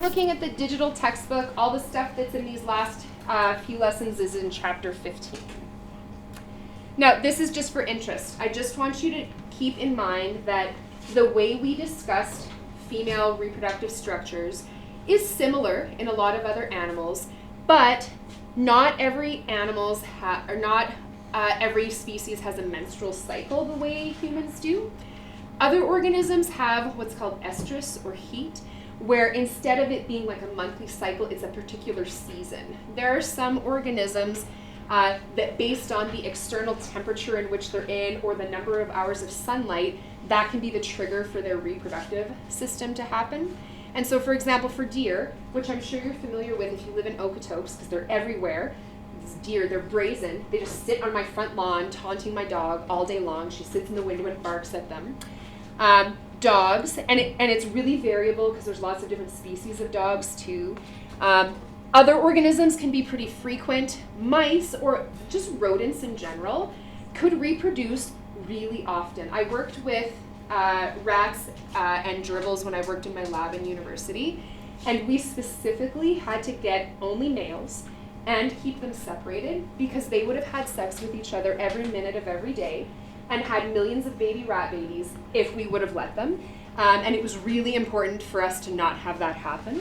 Looking at the digital textbook, all the stuff that's in these last few lessons is in chapter 15. Now, this is just for interest. I just want you to keep in mind that the way we discussed female reproductive structures is similar in a lot of other animals, but not every every species has a menstrual cycle the way humans do. Other organisms have what's called estrus or heat, where instead of it being like a monthly cycle, it's a particular season. There are some organisms that based on the external temperature in which they're in or the number of hours of sunlight, that can be the trigger for their reproductive system to happen. And so, for example, for deer, which I'm sure you're familiar with if you live in Okotoks, because they're everywhere, these deer, they're brazen. They just sit on my front lawn taunting my dog all day long. She sits in the window and barks at them. Dogs, and it's really variable because there's lots of different species of dogs too. Other organisms can be pretty frequent. Mice, or just rodents in general, could reproduce really often. I worked with rats and gerbils when I worked in my lab in university, and we specifically had to get only males and keep them separated because they would have had sex with each other every minute of every day and had millions of baby rat babies if we would have let them. And it was really important for us to not have that happen.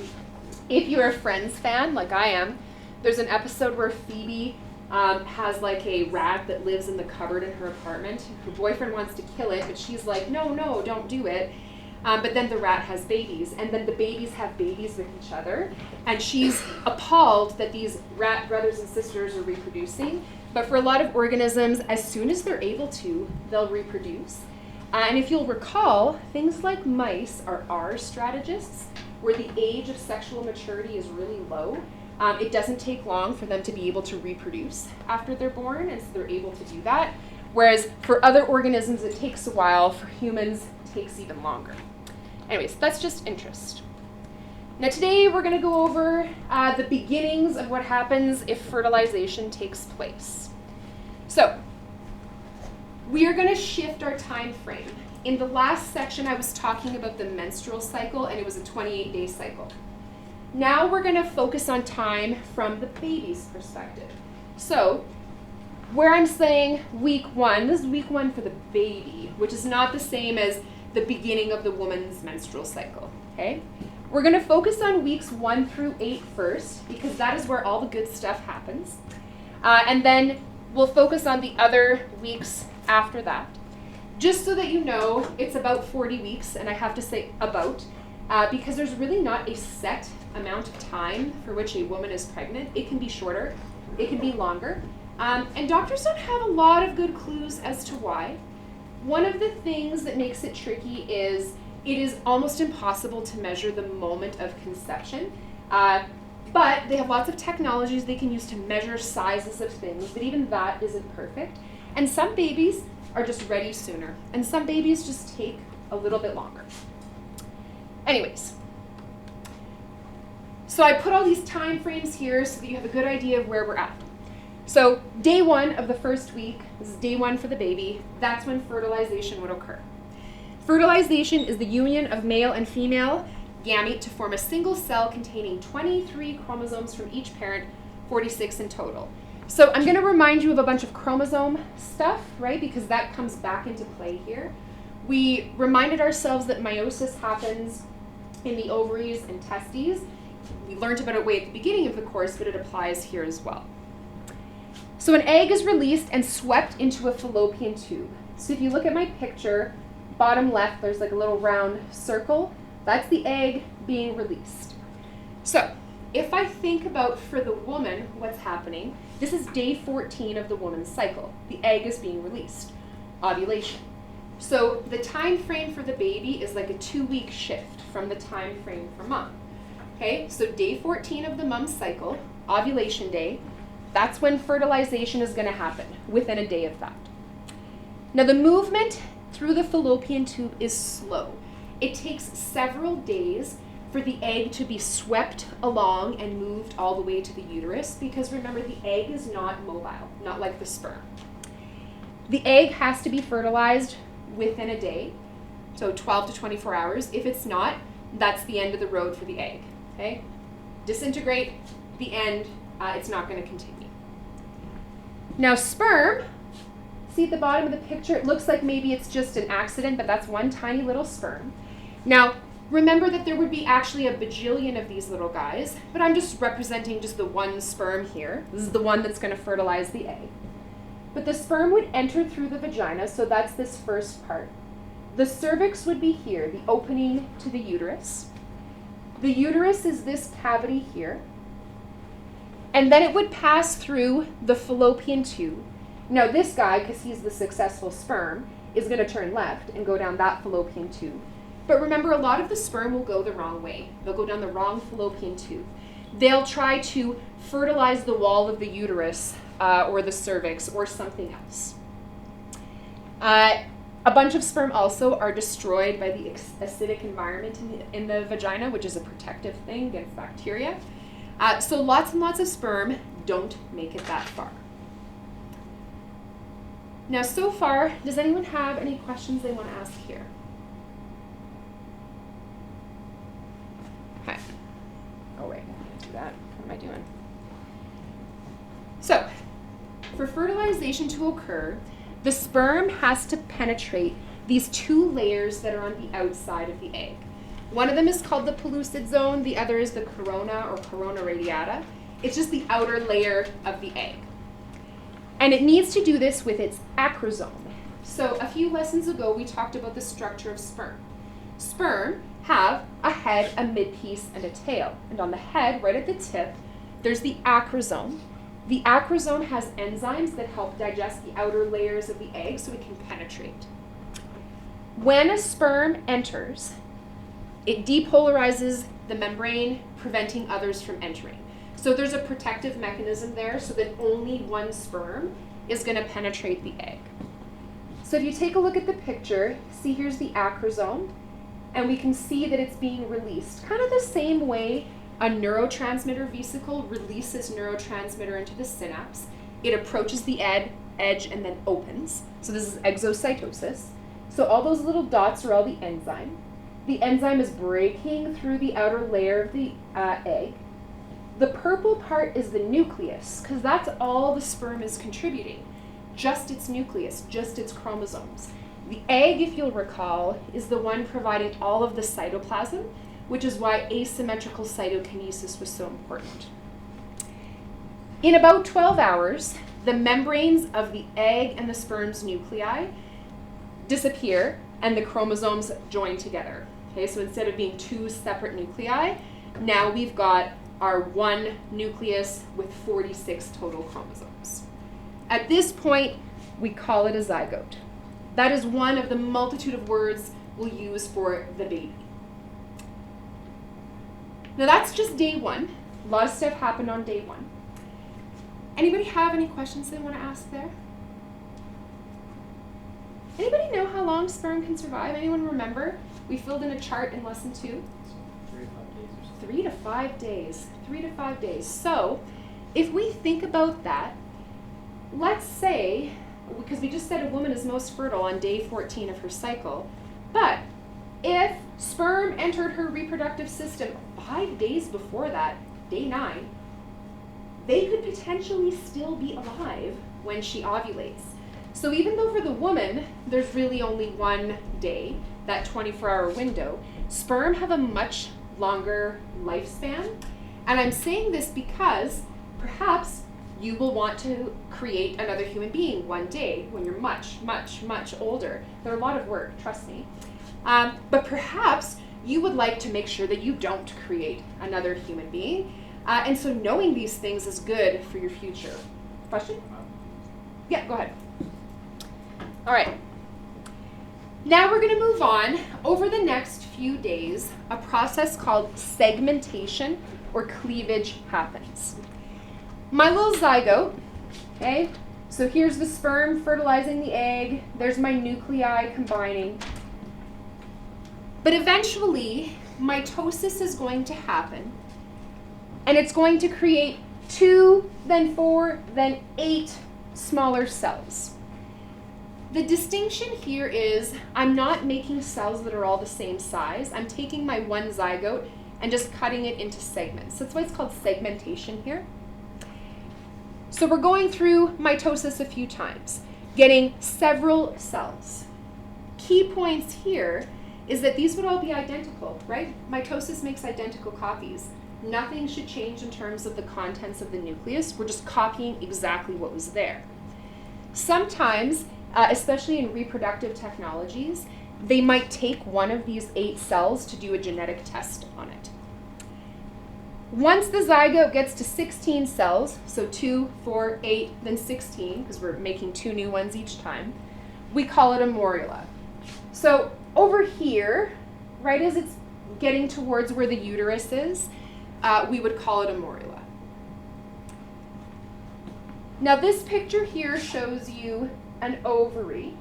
If you're a Friends fan, like I am, there's an episode where Phoebe has like a rat that lives in the cupboard in her apartment. Her boyfriend wants to kill it, but she's like, no, don't do it. But then the rat has babies, and then the babies have babies with each other. And she's appalled that these rat brothers and sisters are reproducing. But for a lot of organisms, as soon as they're able to, they'll reproduce. And if you'll recall, things like mice are R strategists, where the age of sexual maturity is really low. It doesn't take long for them to be able to reproduce after they're born, and so they're able to do that. Whereas for other organisms, it takes a while. For humans, it takes even longer. Anyways, that's just interest. Now today we're going to go over the beginnings of what happens if fertilization takes place. So we are going to shift our time frame. In the last section, I was talking about the menstrual cycle, and it was a 28-day cycle. Now we're going to focus on time from the baby's perspective. So where I'm saying week 1, this is week 1 for the baby, which is not the same as the beginning of the woman's menstrual cycle, okay? We're going to focus on weeks 1 through 8 first, because that is where all the good stuff happens. And then we'll focus on the other weeks after that. Just so that you know, it's about 40 weeks, and I have to say about, because there's really not a set amount of time for which a woman is pregnant. It can be shorter, it can be longer, and doctors don't have a lot of good clues as to why. One of the things that makes it tricky is it is almost impossible to measure the moment of conception, but they have lots of technologies they can use to measure sizes of things, but even that isn't perfect. And some babies are just ready sooner, and some babies just take a little bit longer. Anyways, so I put all these time frames here so that you have a good idea of where we're at. So day 1 of the first week, this is day 1 for the baby, that's when fertilization would occur. Fertilization is the union of male and female gamete to form a single cell containing 23 chromosomes from each parent, 46 in total. So I'm going to remind you of a bunch of chromosome stuff, right, because that comes back into play here. We reminded ourselves that meiosis happens in the ovaries and testes. We learned about it way at the beginning of the course, but it applies here as well. So an egg is released and swept into a fallopian tube. So if you look at my picture, bottom left, there's like a little round circle. That's the egg being released. So if I think about for the woman what's happening, this is day 14 of the woman's cycle. The egg is being released, ovulation. So the time frame for the baby is like a 2-week shift from the time frame for mom. Okay, so day 14 of the mom's cycle, ovulation day, that's when fertilization is going to happen, within a day of that. Now the movement through the fallopian tube is slow. It takes several days for the egg to be swept along and moved all the way to the uterus, because remember, the egg is not mobile, not like the sperm. The egg has to be fertilized within a day, so 12 to 24 hours. If it's not, that's the end of the road for the egg. okay? Disintegrate, the end, it's not going to continue. Now sperm, see at the bottom of the picture, it looks like maybe it's just an accident, but that's one tiny little sperm. Now, remember that there would be actually a bajillion of these little guys, but I'm just representing just the one sperm here. This is the one that's going to fertilize the egg. But the sperm would enter through the vagina, so that's this first part. The cervix would be here, the opening to the uterus. The uterus is this cavity here. And then it would pass through the fallopian tube. Now this guy, because he's the successful sperm, is going to turn left and go down that fallopian tube. But remember, a lot of the sperm will go the wrong way. They'll go down the wrong fallopian tube. They'll try to fertilize the wall of the uterus or the cervix or something else. A bunch of sperm also are destroyed by the acidic environment in the vagina, which is a protective thing against bacteria. So lots and lots of sperm don't make it that far. Now, so far, does anyone have any questions they want to ask here? Okay. Oh, right, I can't do that. What am I doing? So, for fertilization to occur, the sperm has to penetrate these two layers that are on the outside of the egg. One of them is called the pellucid zone, the other is the corona or corona radiata. It's just the outer layer of the egg. And it needs to do this with its acrosome. So a few lessons ago, we talked about the structure of sperm. Sperm have a head, a midpiece, and a tail. And on the head, right at the tip, there's the acrosome. The acrosome has enzymes that help digest the outer layers of the egg so it can penetrate. When a sperm enters, it depolarizes the membrane, preventing others from entering. So there's a protective mechanism there so that only one sperm is going to penetrate the egg. So if you take a look at the picture, see here's the acrosome, and we can see that it's being released, kind of the same way a neurotransmitter vesicle releases neurotransmitter into the synapse. It approaches the edge and then opens. So this is exocytosis. So all those little dots are all the enzyme. The enzyme is breaking through the outer layer of the egg. The purple part is the nucleus, because that's all the sperm is contributing. Just its nucleus, just its chromosomes. The egg, if you'll recall, is the one providing all of the cytoplasm, which is why asymmetrical cytokinesis was so important. In about 12 hours, the membranes of the egg and the sperm's nuclei disappear and the chromosomes join together. Okay, so instead of being two separate nuclei, now we've got our one nucleus with 46 total chromosomes. At this point, we call it a zygote. That is one of the multitude of words we'll use for the baby. Now that's just day one. A lot of stuff happened on day one. Anybody have any questions they want to ask there? Anybody know how long sperm can survive? Anyone remember? We filled in a chart in lesson 2. 3 to 5 days. 3 to 5 days. So if we think about that, let's say, because we just said a woman is most fertile on day 14 of her cycle, but if sperm entered her reproductive system 5 days before that, day 9, they could potentially still be alive when she ovulates. So even though for the woman, there's really only one day, that 24-hour window, sperm have a much longer lifespan. And I'm saying this because perhaps you will want to create another human being one day when you're much, much, much older. They're a lot of work, trust me. But perhaps you would like to make sure that you don't create another human being. And so knowing these things is good for your future. Question? Yeah, go ahead. All right. Now we're going to move on. Over the next few days, a process called segmentation or cleavage happens. My little zygote, okay? So here's the sperm fertilizing the egg. There's my nuclei combining. But eventually, mitosis is going to happen. And it's going to create 2, then 4, then 8 smaller cells. The distinction here is I'm not making cells that are all the same size. I'm taking my one zygote and just cutting it into segments. That's why it's called segmentation here. So we're going through mitosis a few times, getting several cells. Key points here is that these would all be identical, right? Mitosis makes identical copies. Nothing should change in terms of the contents of the nucleus. We're just copying exactly what was there. Sometimes, especially in reproductive technologies, they might take one of these 8 cells to do a genetic test on it. Once the zygote gets to 16 cells, so 2, 4, 8, then 16, because we're making 2 new ones each time, we call it a morula. So over here, right as it's getting towards where the uterus is, we would call it a morula. Now this picture here shows you an ovary,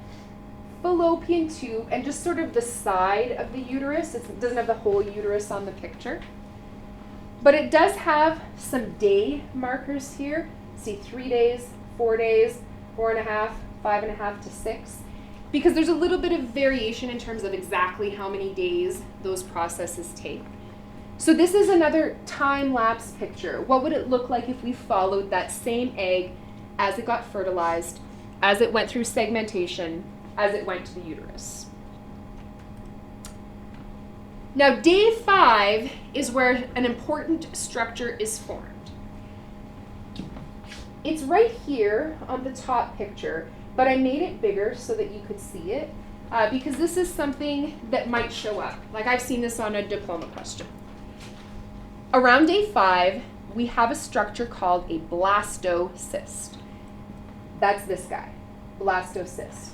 fallopian tube, and just sort of the side of the uterus. It doesn't have the whole uterus on the picture. But it does have some day markers here. See 3 days, 4 days, 4.5, 5.5 to 6. Because there's a little bit of variation in terms of exactly how many days those processes take. So this is another time-lapse picture. What would it look like if we followed that same egg as it got fertilized, as it went through segmentation, as it went to the uterus? Now, day 5 is where an important structure is formed. It's right here on the top picture, but I made it bigger so that you could see it, because this is something that might show up. Like I've seen this on a diploma question. Around day 5, we have a structure called a blastocyst. That's this guy, blastocyst.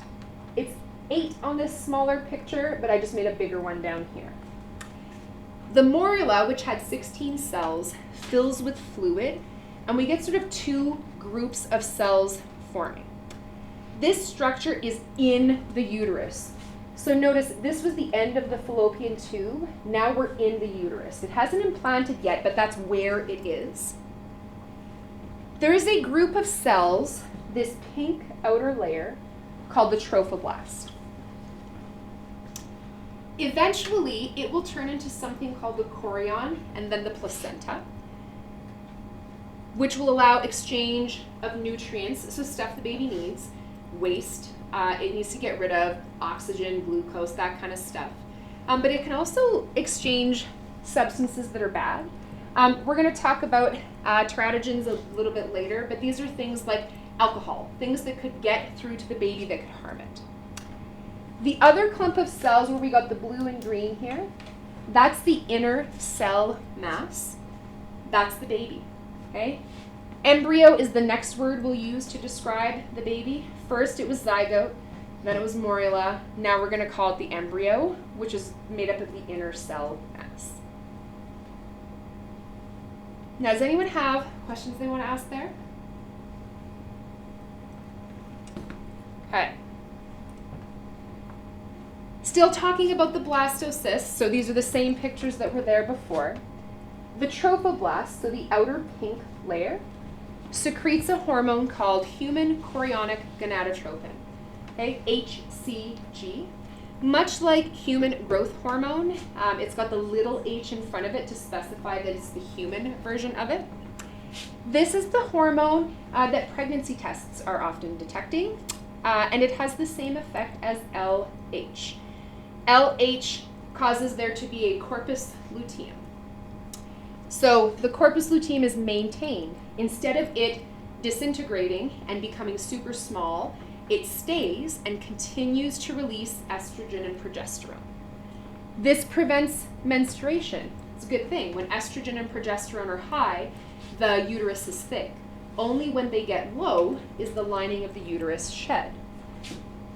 It's 8 on this smaller picture, but I just made a bigger one down here. The morula, which had 16 cells, fills with fluid, and we get sort of 2 groups of cells forming. This structure is in the uterus. So notice this was the end of the fallopian tube. Now we're in the uterus. It hasn't implanted yet, but that's where it is. There is a group of cells, this pink outer layer, called the trophoblast. Eventually, it will turn into something called the chorion and then the placenta, which will allow exchange of nutrients, so stuff the baby needs, waste, it needs to get rid of oxygen, glucose, that kind of stuff. But it can also exchange substances that are bad. We're going to talk about teratogens a little bit later, but these are things like alcohol, things that could get through to the baby that could harm it. The other clump of cells where we got the blue and green here, that's the inner cell mass. That's the baby, okay? Embryo is the next word we'll use to describe the baby. First it was zygote, then it was morula. Now we're going to call it the embryo, which is made up of the inner cell mass. Now, does anyone have questions they want to ask there? Okay. Still talking about the blastocyst, so these are the same pictures that were there before. The trophoblast, so the outer pink layer, secretes a hormone called human chorionic gonadotropin, okay, HCG. Much like human growth hormone, it's got the little h in front of it to specify that it's the human version of it. This is the hormone that pregnancy tests are often detecting, and it has the same effect as LH. LH causes there to be a corpus luteum. So the corpus luteum is maintained. Instead of it disintegrating and becoming super small, it stays and continues to release estrogen and progesterone. This prevents menstruation. It's a good thing. When estrogen and progesterone are high, the uterus is thick. Only when they get low is the lining of the uterus shed.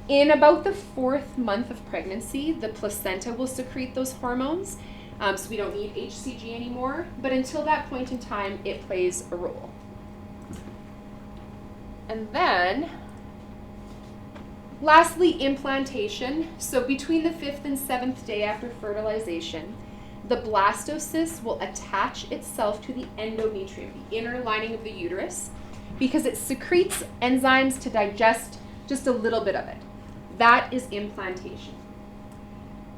In about the 4th month of pregnancy, the placenta will secrete those hormones, so we don't need HCG anymore, but until that point in time, it plays a role. And then, lastly, implantation. So between the 5th and 7th day after fertilization, the blastocyst will attach itself to the endometrium, the inner lining of the uterus, because it secretes enzymes to digest just a little bit of it. That is implantation.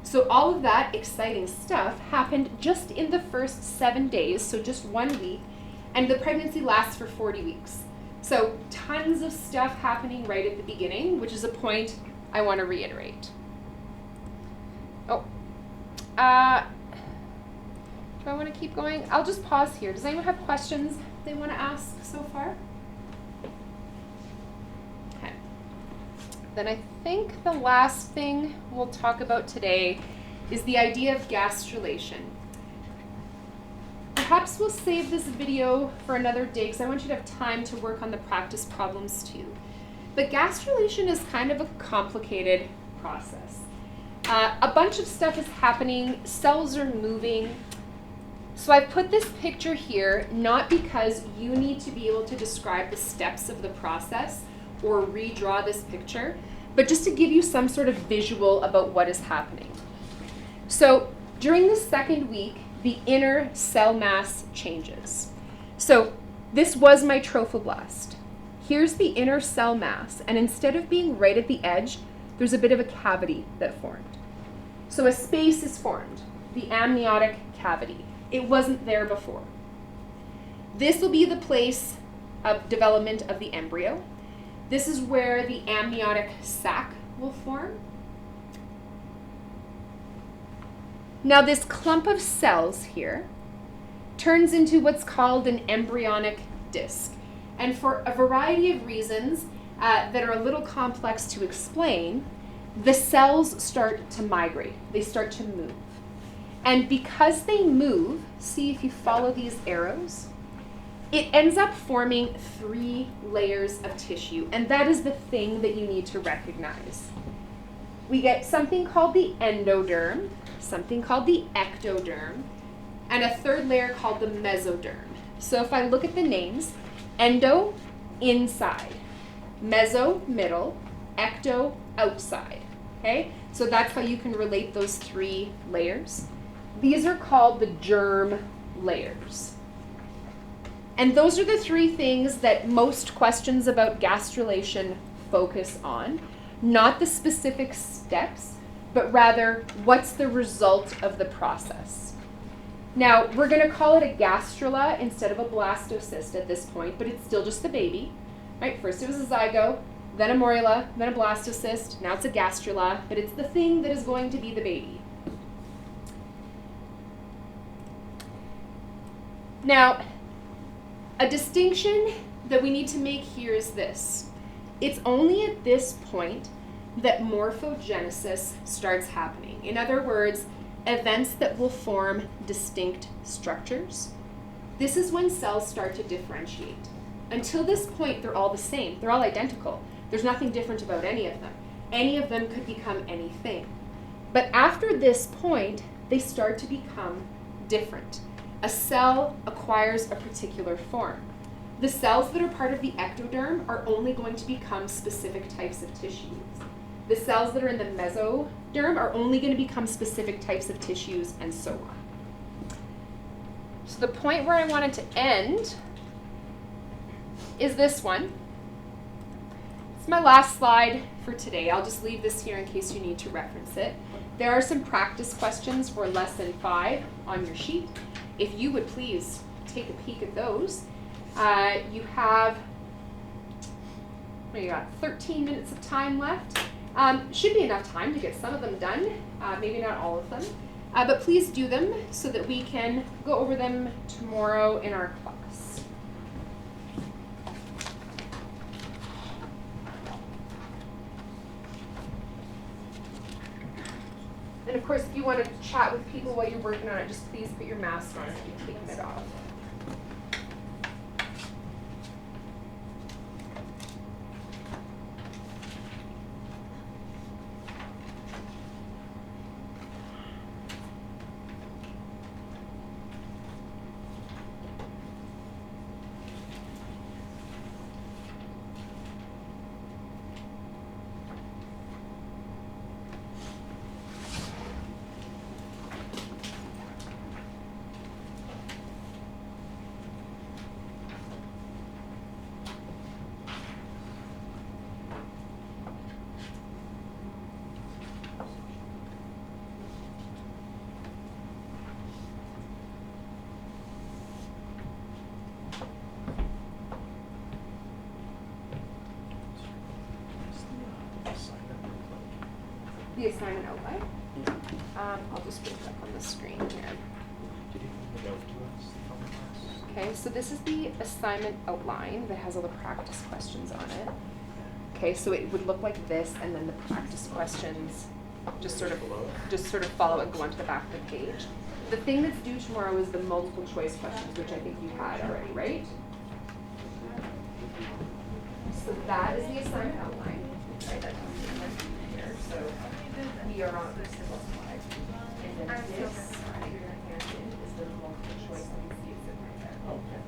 So So all of that exciting stuff happened just in the first 7 days, so just 1 week, and the pregnancy lasts for 40 weeks. So tons of stuff happening right at the beginning, which is a point I want to reiterate. Oh, do I want to keep going? I'll just pause here. Does anyone have questions they want to ask so far? Okay. Then I think the last thing we'll talk about today is the idea of gastrulation. Perhaps we'll save this video for another day because I want you to have time to work on the practice problems too. But gastrulation is kind of a complicated process. A bunch of stuff is happening, cells are moving. So I've put this picture here not because you need to be able to describe the steps of the process or redraw this picture, but just to give you some sort of visual about what is happening. So during the second week, the inner cell mass changes. So this was my trophoblast. Here's the inner cell mass, and instead of being right at the edge, there's a bit of a cavity that formed. So a space is formed, the amniotic cavity. It wasn't there before. This will be the place of development of the embryo. This is where the amniotic sac will form. Now this clump of cells here turns into what's called an embryonic disc. And for a variety of reasons that are a little complex to explain, the cells start to migrate. They start to move. And because they move, see if you follow these arrows, it ends up forming 3 layers of tissue. And that is the thing that you need to recognize. We get something called the endoderm, something called the ectoderm, and a third layer called the mesoderm. So if I look at the names, endo, inside, meso, middle, ecto, outside, okay? So that's how you can relate those 3 layers. These are called the germ layers. And those are the 3 things that most questions about gastrulation focus on, not the specific steps, but rather what's the result of the process. Now, we're going to call it a gastrula instead of a blastocyst at this point, but it's still just the baby, right? First it was a zygote, then a morula, then a blastocyst, now it's a gastrula, but it's the thing that is going to be the baby. Now, a distinction that we need to make here is this. It's only at this point that morphogenesis starts happening. In other words, events that will form distinct structures. This is when cells start to differentiate. Until this point, they're all the same. They're all identical. There's nothing different about any of them. Any of them could become anything. But after this point, they start to become different. A cell acquires a particular form. The cells that are part of the ectoderm are only going to become specific types of tissues. The cells that are in the mesoderm are only going to become specific types of tissues, and so on. So the point where I wanted to end is this one. It's my last slide for today. I'll just leave this here in case you need to reference it. There are some practice questions for lesson 5 on your sheet. If you would please take a peek at those. You have, what do you got, 13 minutes of time left. Should be enough time to get some of them done, maybe not all of them. But please do them so that we can go over them tomorrow in our class. And of course, if you want to chat with people while you're working on it, just please put your mask on if you've taken it off. the assignment outline. I'll just put it up on the screen here. Did you note to us from the class? Okay, so this is the assignment outline that has all the practice questions on it. Okay, so it would look like this, and then the practice questions just sort of follow and go onto the back of the page. The thing that's due tomorrow is the multiple choice questions, which I think you had already, right? So that is the assignment outline. Right, that comes in here. So we are on this slide. And then this that you're going to hand in is the multiple choice that we see is in right there. Okay.